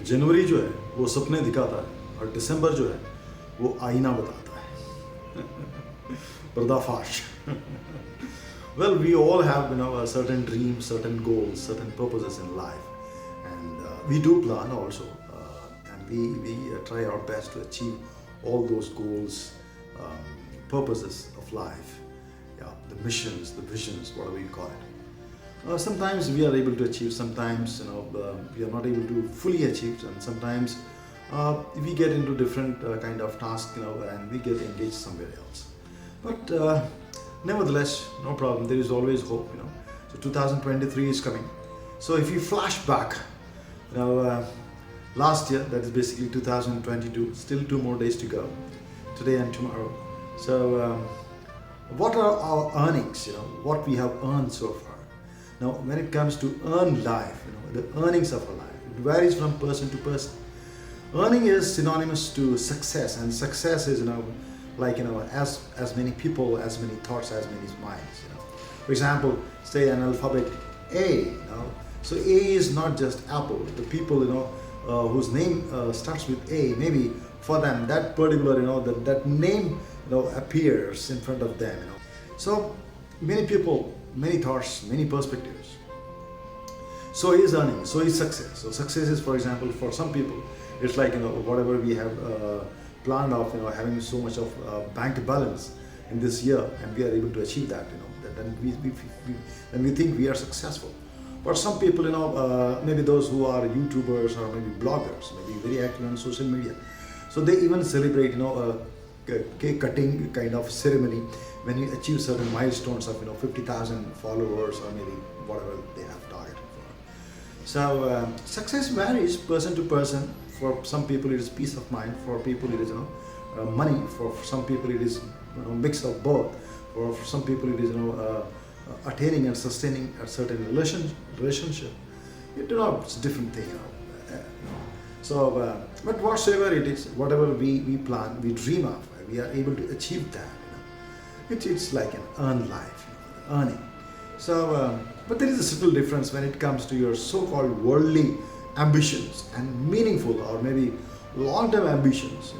जनवरी जो है वो सपने दिखाता है और दिसंबर जो है वो आईना बताता है. पर्दाफाश. Well, we all have a certain dreams, certain goals, certain purposes in life, and we do plan also, and we try our best to achieve all those goals, purposes of life. Yeah, the missions, the visions, whatever you call it. Sometimes we are able to achieve, sometimes we are not able to fully achieve, and sometimes we get into different kind of tasks, and we get engaged somewhere else. But nevertheless, no problem. There is always hope, So 2023 is coming. So if you flash back, last year, that is basically 2022. Still 2 more days to go, today and tomorrow. So what are our earnings? What we have earned so far. Now, when it comes to earn life, the earnings of a life, it varies from person to person. Earning is synonymous to success, and success is as many people, as many thoughts, as many minds. For example, say an alphabet A. So A is not just apple. The people whose name starts with A, maybe for them that particular that name appears in front of them. So many people, many thoughts, many perspectives. So is earning, so is success. So success is, for example, for some people, it's like whatever we have planned of having so much of bank balance in this year, and we are able to achieve that. Then we think we are successful. But some people, maybe those who are YouTubers or maybe bloggers, maybe very active on social media, so they even celebrate a cake cutting kind of ceremony when you achieve certain milestones of 50,000 followers, or maybe whatever they have targeted for. So success varies person to person. For some people it is peace of mind, for people it is money, for some people it is mix of both, for some people it is attaining and sustaining a certain relationship. It's a different thing. So but whatsoever it is, whatever we plan, we dream of, we are able to achieve that. It's like an earned life, earning. So but there is a subtle difference when it comes to your so-called worldly ambitions and meaningful or maybe long-term ambitions,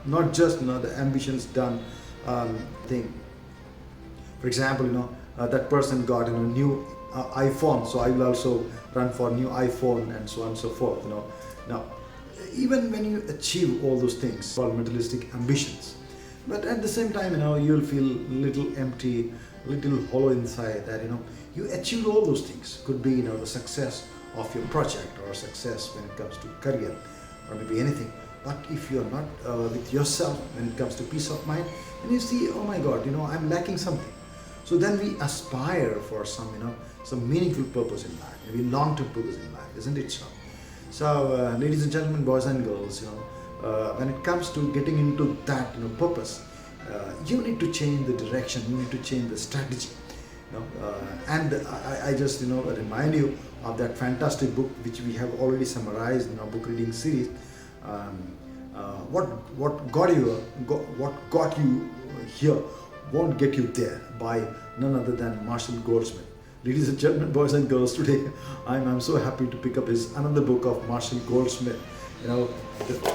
not just the ambitions done thing. For example, that person got a new iPhone, so I will also run for new iPhone, and so on and so forth. Now, even when you achieve all those things, called materialistic ambitions, but at the same time, you'll feel little empty, little hollow inside that you achieved all those things. Could be the success of your project, or success when it comes to career, or maybe anything. But if you're not with yourself when it comes to peace of mind, and you see, oh my God, I'm lacking something. So then we aspire for some meaningful purpose in life, maybe long-term purpose in life, isn't it so? So ladies and gentlemen, boys and girls, when it comes to getting into that purpose, you need to change the direction, you need to change the strategy. And I just remind you of that fantastic book which we have already summarized in our book reading series. What got you here won't get you there, by none other than Marshall Goldsmith. Ladies and gentlemen, boys and girls, today I'm so happy to pick up another book of Marshall Goldsmith. The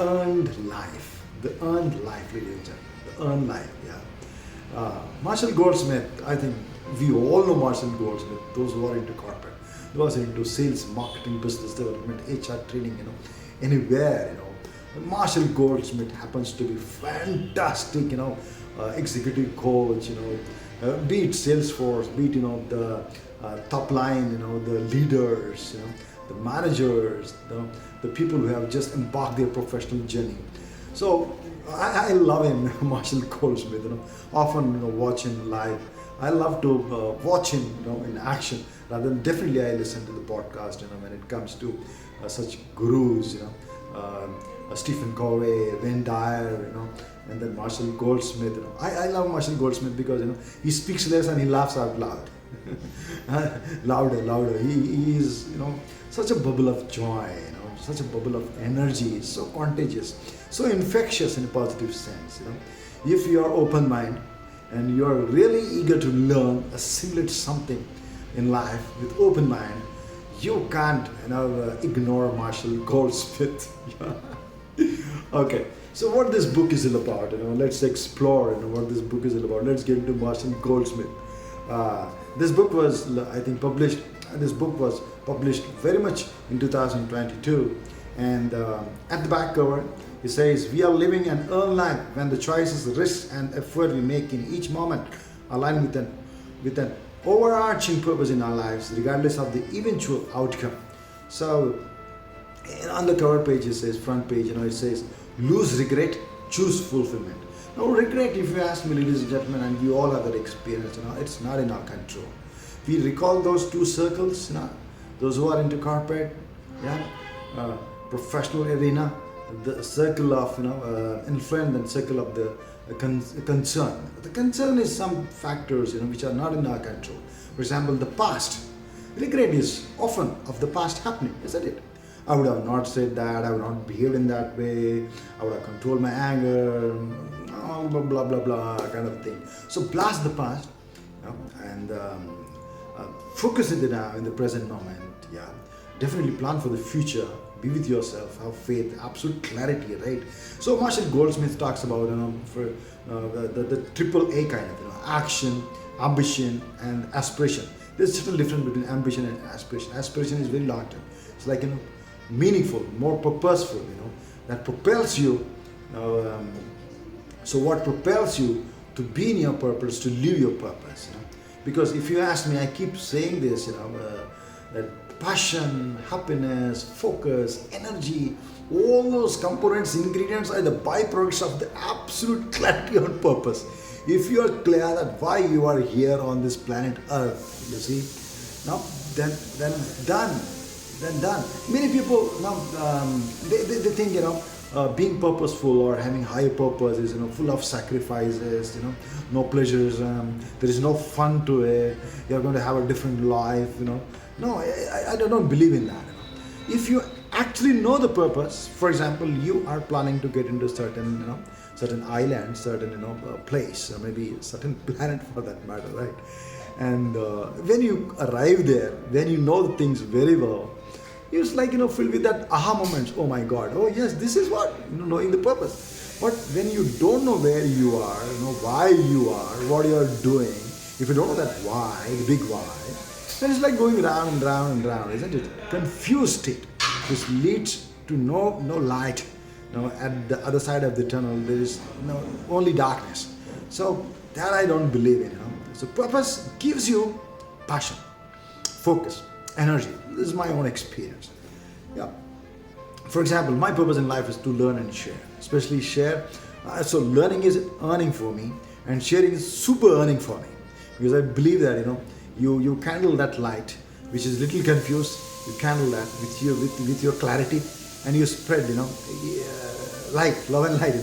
Earned Life. The Earned Life, ladies and gentlemen. The Earned Life. Yeah. Marshall Goldsmith, I think we all know Marshall Goldsmith, those who are into corporate, those who are into sales, marketing, business development, HR training, anywhere, Marshall Goldsmith happens to be fantastic, executive coach, be it Salesforce, be it, the top line, the leaders, the managers, the people who have just embarked their professional journey. So I love him, Marshall Goldsmith, often watch him live. I love to watch him, in action. Rather than definitely I listen to the podcast, when it comes to such gurus, Stephen Covey, Wayne Dyer, and then Marshall Goldsmith. I love Marshall Goldsmith because he speaks less and he laughs out loud, louder. He is such a bubble of joy, such a bubble of energy, so contagious, so infectious in a positive sense. If you are open minded and you are really eager to learn, assimilate something in life with open mind, you can't ignore Marshall Goldsmith. Okay, so what this book is all about, let's explore what this book is all about. Let's get into Marshall Goldsmith. This book was, I think, published. This book was published very much in 2022, and at the back cover it says, "We are living an earned life when the choices, risks, and effort we make in each moment align with an overarching purpose in our lives, regardless of the eventual outcome." So, on the cover page it says, front page, it says, "Lose regret, choose fulfillment." Now, regret, if you ask me, ladies and gentlemen, and we all have that experience, it's not in our control. We recall those two circles, those who are into corporate, professional arena, the circle of influence and circle of the concern. The concern is some factors which are not in our control. For example, the past. Regret is often of the past happening, isn't it? I would have not said that, I would not behaved in that way, I would have controlled my anger, blah blah blah blah kind of thing. So blast the past, and focus in the present moment. Definitely plan for the future. Be with yourself. Have faith. Absolute clarity. Right. So Marshall Goldsmith talks about for the triple A kind of action, ambition, and aspiration. There's a little difference between ambition and aspiration. Aspiration is very long term. It's like meaningful, more purposeful. That propels you. So what propels you to be in your purpose, to live your purpose? Because if you ask me, I keep saying this, that passion, happiness, focus, energy, all those components, ingredients are the byproducts of the absolute clarity on purpose. If you are clear that why you are here on this planet Earth, you see, now then done. Many people now they think being purposeful or having higher purpose is full of sacrifices, no pleasures, there is no fun to it. You're going to have a different life, No, I don't believe in that. If you actually know the purpose, for example, you are planning to get into certain island, certain place, or maybe certain planet for that matter, right? And when you arrive there, when you know the things very well, it's like filled with that aha moments. Oh my God! Oh yes, this is what knowing the purpose. But when you don't know where you are, why you are, what you are doing, if you don't know that why, the big why, then it's like going round and round and round, isn't it? Confused state. This leads to no light. At the other side of the tunnel, there is only darkness. So that I don't believe in. So purpose gives you passion, focus, energy. This is my own experience. For example, my purpose in life is to learn and share, especially share. So learning is earning for me, and sharing is super earning for me, because I believe that you candle that light, which is little confused. You candle that with your clarity, and you spread light, love and light.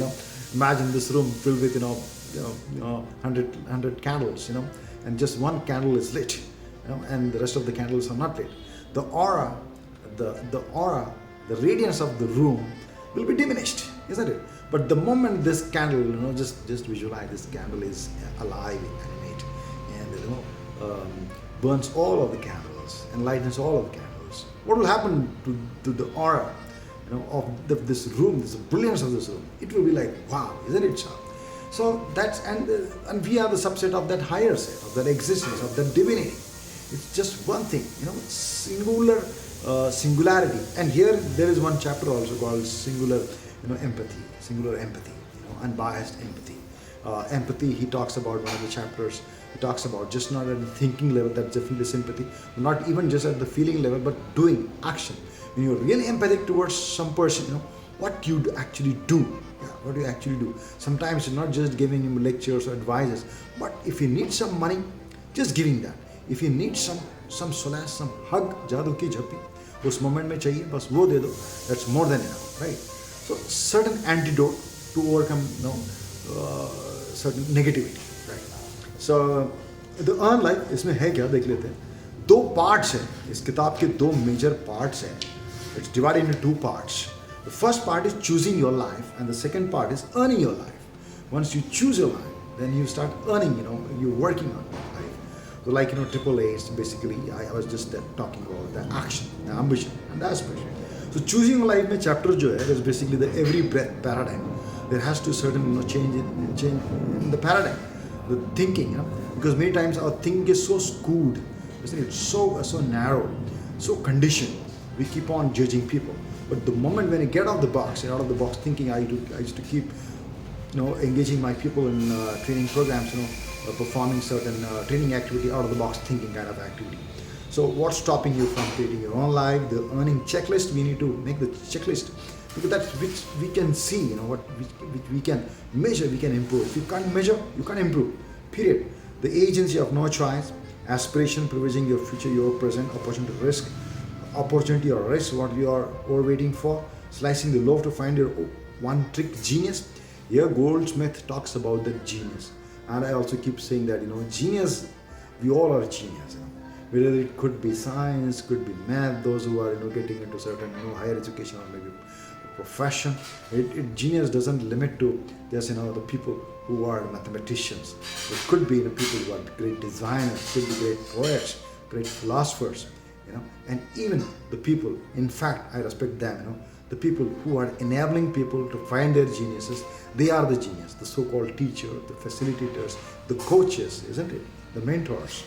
Imagine this room filled with 100 candles, and just one candle is lit, and the rest of the candles are not lit. The aura, the radiance of the room will be diminished, isn't it? But the moment this candle, just visualize this candle is alive, animate, and burns all of the candles, enlightens all of the candles. What will happen to the aura, of this room, this brilliance of this room? It will be like, wow, isn't it, sir? So that's and we are the subset of that higher self, of that existence, of that divinity. It's just one thing, singularity. And here there is one chapter also called singular empathy, unbiased empathy. Empathy, he talks about one of the chapters. He talks about just not at the thinking level, that's definitely sympathy, not even just at the feeling level, but doing, action. When you're really empathic towards some person, what you actually do. What do you actually do? Sometimes you're not just giving him lectures or advices, but if you need some money, just giving that. If you need some solace, some hug, जादू की झप्पी, उस moment में चाहिए, बस वो दे दो. That's more than enough, right? So certain antidote to overcome, certain negativity, right? So the earn life, इसमें है क्या देख लेते हैं. 2 parts हैं. इस किताब के 2 major parts हैं. It's divided into 2 parts. The first part is choosing your life, and the second part is earning your life. Once you choose your life, then you start earning, you're working on your life. So like, triple A's, basically, I was just talking about the action, the ambition, and the aspiration. So choosing your life में chapter जो है is basically the every breath paradigm. There has to certain change in the paradigm, the thinking, because many times our thinking is so skewed, isn't it? So narrow, so conditioned. We keep on judging people. But the moment when you get out of the box, thinking, I used to keep, engaging my people in training programs, performing certain training activity, out of the box thinking kind of activity. So what's stopping you from creating your own life? The earning checklist, we need to make the checklist, because that's which we can see, which we can measure, we can improve. If you can't measure, you can't improve, period. The agency of no choice, aspiration, privileging your future, your present, opportunity or risk, what you are waiting for, slicing the loaf to find your one trick genius. Here Goldsmith talks about the genius, and I also keep saying that, genius, we all are genius, whether it could be science, could be math, those who are getting into certain higher education or maybe profession. Genius doesn't limit to just the people who are mathematicians. It could be people who are great designers, could be great poets, great philosophers, and even the people, in fact, I respect them, the people who are enabling people to find their geniuses, they are the genius, the so-called teacher, the facilitators, the coaches, isn't it? The mentors.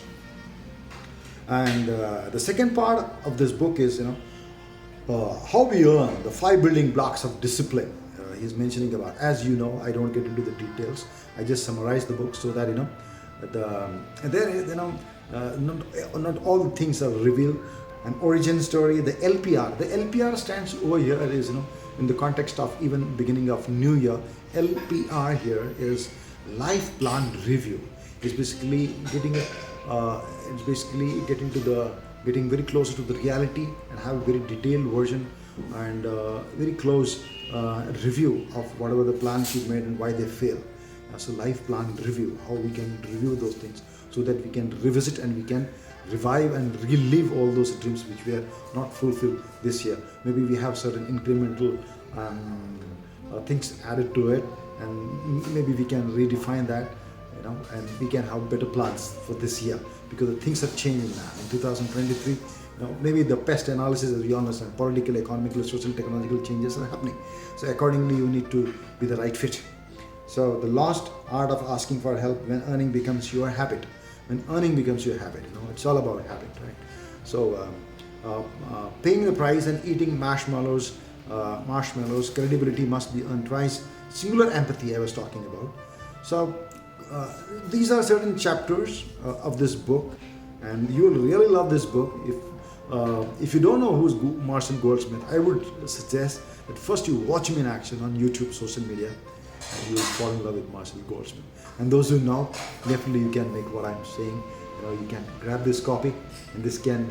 And the second part of this book is, how we earn, the 5 building blocks of discipline. He's mentioning about, as you know, I don't get into the details. I just summarize the book so that, not all the things are revealed. An origin story, the LPR. The LPR stands over here is, in the context of even beginning of New Year, LPR here is life plan review. It's basically getting getting very closer to the reality and have a very detailed version and very close review of whatever the plans you've made and why they fail. So life plan review, how we can review those things so that we can revisit and we can revive and relive all those dreams which were not fulfilled this year. Maybe we have certain incremental things added to it, and maybe we can redefine that, and we can have better plans for this year, because the things are changing now. In 2023, maybe the pest analysis, as we understand, political, economical, social, technological changes are happening. So accordingly, you need to be the right fit. So the lost art of asking for help when earning becomes your habit. When earning becomes your habit, it's all about habit, right? So paying the price and eating marshmallows, credibility must be earned twice. Singular empathy I was talking about. So these are certain chapters of this book, and you will really love this book. If you don't know who's Marshall Goldsmith, I would suggest that first you watch him in action on YouTube, social media, and you will fall in love with Marshall Goldsmith. And those who know, definitely you can make what I'm saying. You can grab this copy, and this can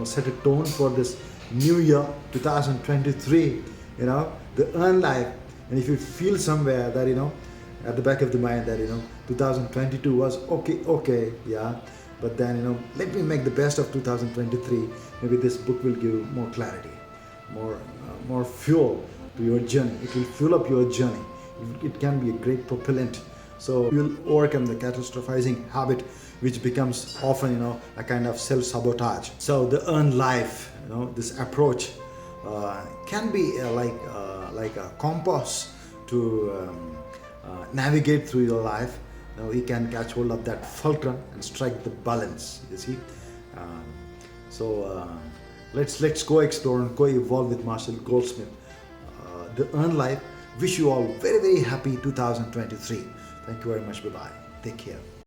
set a tone for this new year 2023. The earn life. And if you feel somewhere that at the back of the mind that 2022 was okay, yeah, but then let me make the best of 2023. Maybe this book will give you more clarity, more fuel to your journey. It will fuel up your journey. It can be a great propellant. So you'll overcome the catastrophizing habit, which becomes often a kind of self-sabotage. So the earned life, this approach can be like a compass to navigate through your life. We can catch hold of that fulcrum and strike the balance, you see. Let's go explore and co-evolve with Marshall Goldsmith. The earned life. Wish you all very, very happy 2023. Thank you very much. Bye-bye. Take care.